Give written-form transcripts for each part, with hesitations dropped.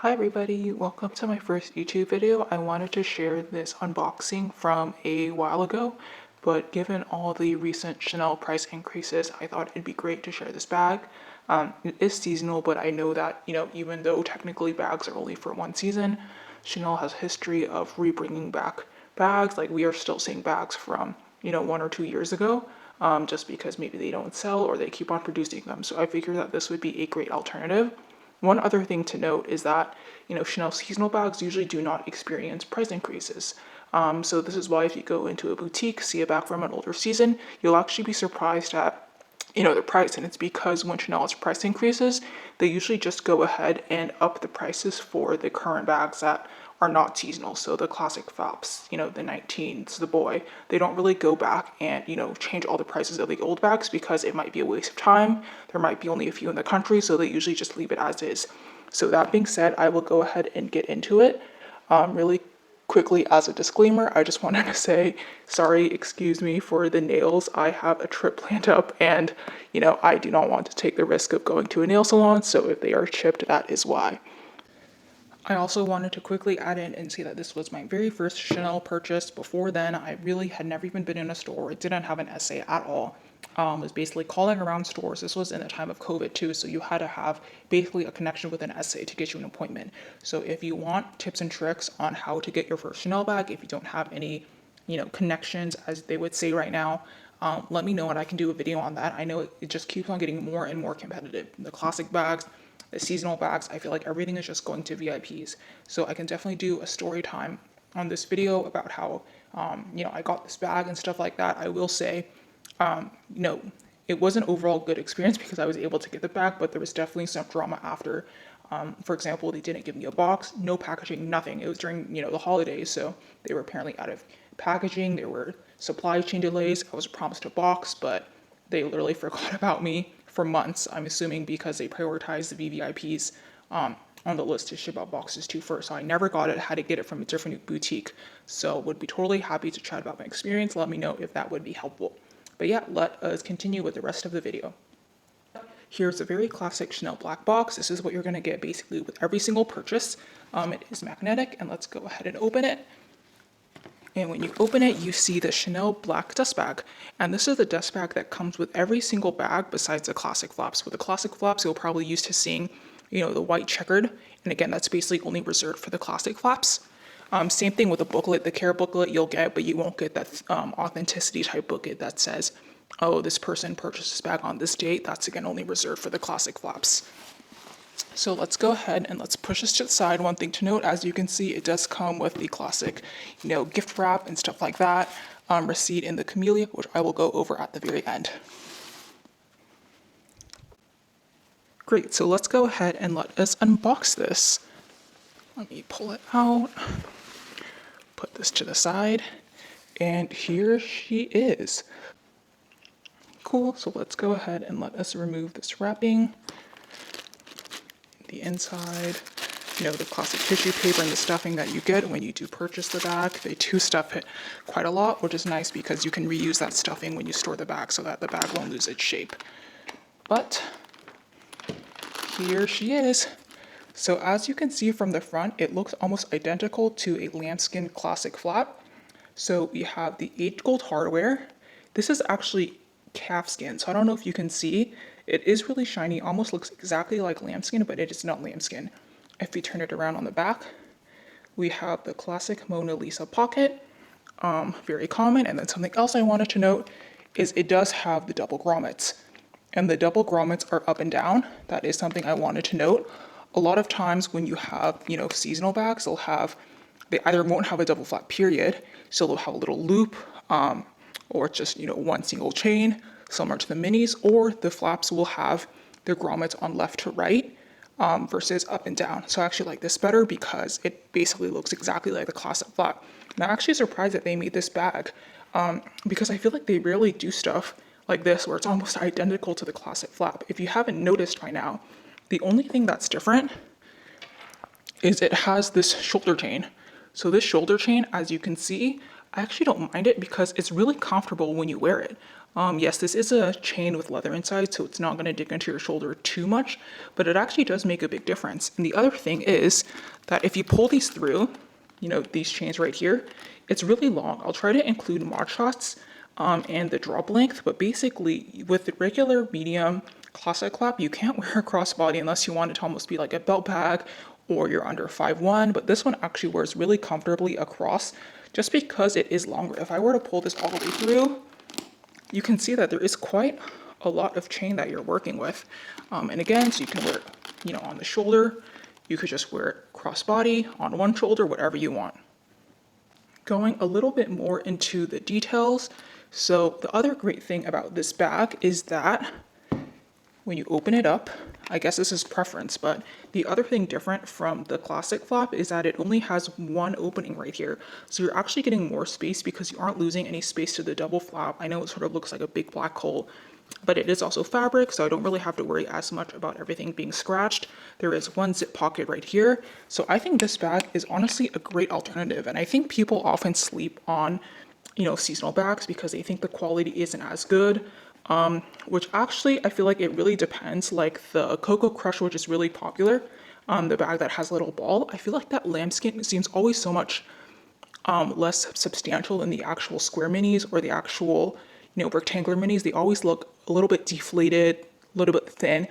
Hi everybody, welcome to my first YouTube video. I wanted to share this unboxing from a while ago, but given all the recent Chanel price increases, I thought it'd be great to share this bag. It is seasonal, but I know that, even though technically bags are only for one season, Chanel has a history of rebringing back bags. Like we are still seeing bags from, 1 or 2 years ago, just because maybe they don't sell or they keep on producing them. So I figured that this would be a great alternative. One other thing to note is that, Chanel seasonal bags usually do not experience price increases. So this is why if you go into a boutique, see a bag from an older season, you'll actually be surprised at, the price. And it's because when Chanel has price increases, they usually just go ahead and up the prices for the current bags that are not seasonal. So the classic flaps, the 19s, the boy, they don't really go back and, change all the prices of the old bags because it might be a waste of time. There might be only a few in the country, so they usually just leave it as is. So that being said, I will go ahead and get into it. Really quickly, as a disclaimer, I just wanted to say, sorry, excuse me for the nails. I have a trip planned up and, I do not want to take the risk of going to a nail salon. So if they are chipped, that is why. I also wanted to quickly add in and say that this was my very first Chanel purchase. Before then, I really had never even been in a store. It didn't have an essay at all. Was basically calling around stores. This was in the time of COVID too, so you had to have basically a connection with an essay to get you an appointment. So if you want tips and tricks on how to get your first Chanel bag, if you don't have any, connections as they would say right now, let me know and I can do a video on that. I know it just keeps on getting more and more competitive. The classic bags, the seasonal bags, I feel like everything is just going to VIPs. So I can definitely do a story time on this video about how, I got this bag and stuff like that. I will say, it was an overall good experience because I was able to get the bag, but there was definitely some drama after. For example, they didn't give me a box, no packaging, nothing. It was during, the holidays, so they were apparently out of packaging. There were supply chain delays. I was promised a box, but they literally forgot about me for months, I'm assuming because they prioritized the VVIPs on the list to ship out boxes to first. So I never got it, had to get it from a different boutique. So would be totally happy to chat about my experience. Let me know if that would be helpful. But yeah, let us continue with the rest of the video. Here's a very classic Chanel black box. This is what you're gonna get basically with every single purchase. It is magnetic, and let's go ahead and open it. And when you open it, you see the Chanel black dust bag. And this is the dust bag that comes with every single bag besides the classic flaps. With the classic flaps, you'll probably used to seeing, the white checkered. And again, that's basically only reserved for the classic flaps. Same thing with the booklet, the care booklet you'll get, but you won't get that authenticity type booklet that says, oh, this person purchased this bag on this date. That's again only reserved for the classic flaps. So let's go ahead and let's push this to the side. One thing to note, as you can see, it does come with the classic, gift wrap and stuff like that. Receipt in the camellia, which I will go over at the very end. Great, so let's go ahead and let us unbox this. Let me pull it out, put this to the side, and here she is. Cool, so let's go ahead and let us remove this wrapping. The inside, the classic tissue paper and the stuffing that you get when you do purchase the bag. They do stuff it quite a lot, which is nice because you can reuse that stuffing when you store the bag so that the bag won't lose its shape. But here she is. So as you can see from the front, it looks almost identical to a lambskin classic flap. So we have the 8 gold hardware. This is actually calf skin, so I don't know if you can see. It is really shiny, almost looks exactly like lambskin, but it is not lambskin. If we turn it around on the back, we have the classic Mona Lisa pocket, very common. And then something else I wanted to note is it does have the double grommets, and the double grommets are up and down. That is something I wanted to note. A lot of times when you have, seasonal bags, they either won't have a double flap period, so they'll have a little loop, or just, one single chain, similar to the minis, or the flaps will have their grommets on left to right versus up and down. So I actually like this better because it basically looks exactly like the classic flap. And I'm actually surprised that they made this bag because I feel like they rarely do stuff like this where it's almost identical to the classic flap. If you haven't noticed by now, the only thing that's different is it has this shoulder chain. So this shoulder chain, as you can see, I actually don't mind it because it's really comfortable when you wear it. Yes, this is a chain with leather inside, so it's not going to dig into your shoulder too much, but it actually does make a big difference. And the other thing is that if you pull these through, these chains right here, it's really long. I'll try to include mod shots and the drop length, but basically with the regular medium classic flap, you can't wear a crossbody unless you want it to almost be like a belt bag or you're under 5'1", but this one actually wears really comfortably across just because it is longer. If I were to pull this all the way through, you can see that there is quite a lot of chain that you're working with. And again, so you can wear it, on the shoulder. You could just wear it crossbody, on one shoulder, whatever you want. Going a little bit more into the details. So the other great thing about this bag is that when you open it up, I guess this is preference, but the other thing different from the classic flap is that it only has one opening right here. So you're actually getting more space because you aren't losing any space to the double flap. I know it sort of looks like a big black hole, but it is also fabric, so I don't really have to worry as much about everything being scratched. There is one zip pocket right here. So I think this bag is honestly a great alternative. And I think people often sleep on, seasonal bags because they think the quality isn't as good. Which actually I feel like it really depends. Like the Cocoa Crush, which is really popular, the bag that has a little ball, I feel like that lambskin seems always so much less substantial than the actual square minis or the actual, rectangular minis. They always look a little bit deflated, a little bit thin.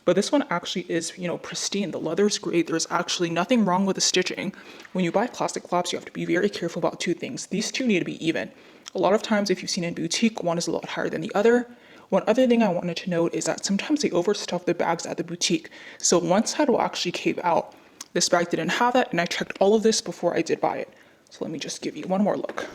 But this one actually is, pristine. The leather's great. There's actually nothing wrong with the stitching. When you buy classic flaps, you have to be very careful about two things. These two need to be even. A lot of times, if you've seen in boutique, one is a lot higher than the other. One other thing I wanted to note is that sometimes they overstuff the bags at the boutique. So one side will actually cave out. This bag didn't have that, and I checked all of this before I did buy it. So let me just give you one more look.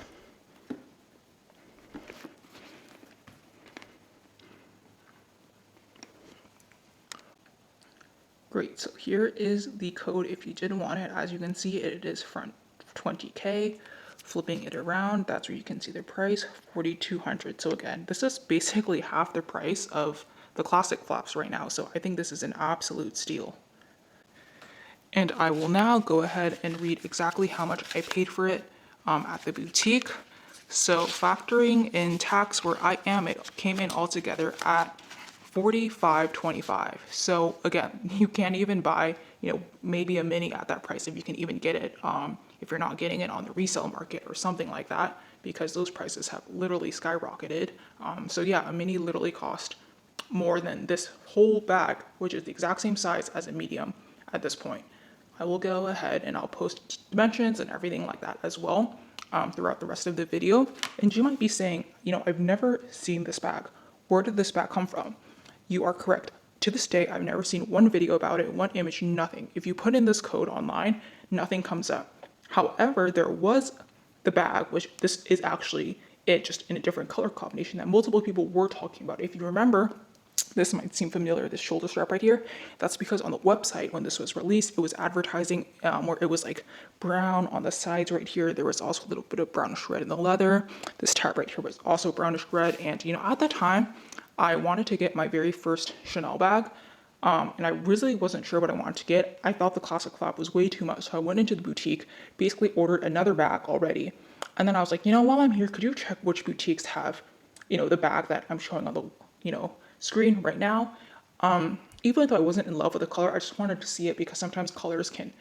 Great, so here is the code if you did want it. As you can see, it is front 20K. Flipping it around, that's where you can see the price, 4,200. So again, this is basically half the price of the classic flaps right now. So I think this is an absolute steal. And I will now go ahead and read exactly how much I paid for it at the boutique. So factoring in tax where I am, it came in altogether at $45.25. So again, you can't even buy, maybe a mini at that price if you can even get it. If you're not getting it on the resale market or something like that, because those prices have literally skyrocketed. So yeah, a mini literally cost more than this whole bag, which is the exact same size as a medium at this point. I will go ahead and I'll post dimensions and everything like that as well throughout the rest of the video. And you might be saying, I've never seen this bag. Where did this bag come from? You are correct. To this day, I've never seen one video about it, one image, nothing. If you put in this code online, nothing comes up. However, there was the bag, which this is actually it, just in a different color combination that multiple people were talking about. If you remember, this might seem familiar, this shoulder strap right here. That's because on the website, when this was released, it was advertising where it was like brown on the sides right here. There was also a little bit of brownish red in the leather. This tab right here was also brownish red. And, at that time, I wanted to get my very first Chanel bag. And I really wasn't sure what I wanted to get. I thought the classic flap was way too much. So I went into the boutique, basically ordered another bag already. And then I was like, while I'm here, could you check which boutiques have, the bag that I'm showing on the, screen right now? Even though I wasn't in love with the color, I just wanted to see it because sometimes colors can,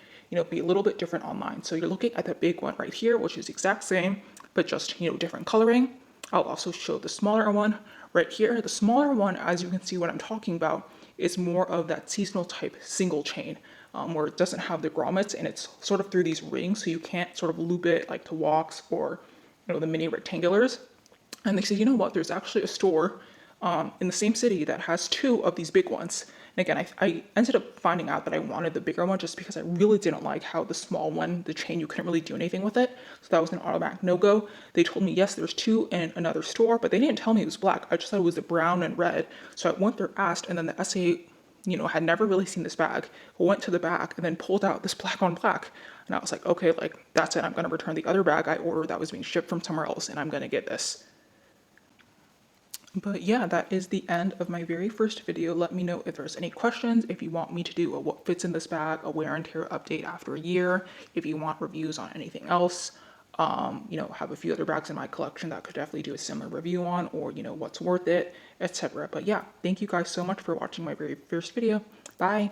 be a little bit different online. So you're looking at the big one right here, which is the exact same, but just, different coloring. I'll also show the smaller one right here. The smaller one, as you can see what I'm talking about, is more of that seasonal type single chain where it doesn't have the grommets and it's sort of through these rings, so you can't sort of loop it like to walks or the mini rectangulars. And they said, what, there's actually a store in the same city that has two of these big ones. And again, I ended up finding out that I wanted the bigger one just because I really didn't like how the small one, the chain, you couldn't really do anything with it. So that was an automatic no-go. They told me, yes, there's two in another store, but they didn't tell me it was black. I just thought it was the brown and red. So I went there, asked, and then the SA, had never really seen this bag, went to the back and then pulled out this black on black. And I was like, okay, that's it. I'm going to return the other bag I ordered that was being shipped from somewhere else, and I'm going to get this. But yeah, that is the end of my very first video. Let me know if there's any questions, if you want me to do a what fits in this bag, a wear and tear update after a year, if you want reviews on anything else. have a few other bags in my collection that could definitely do a similar review on, or, what's worth it, etc. But yeah, thank you guys so much for watching my very first video. Bye.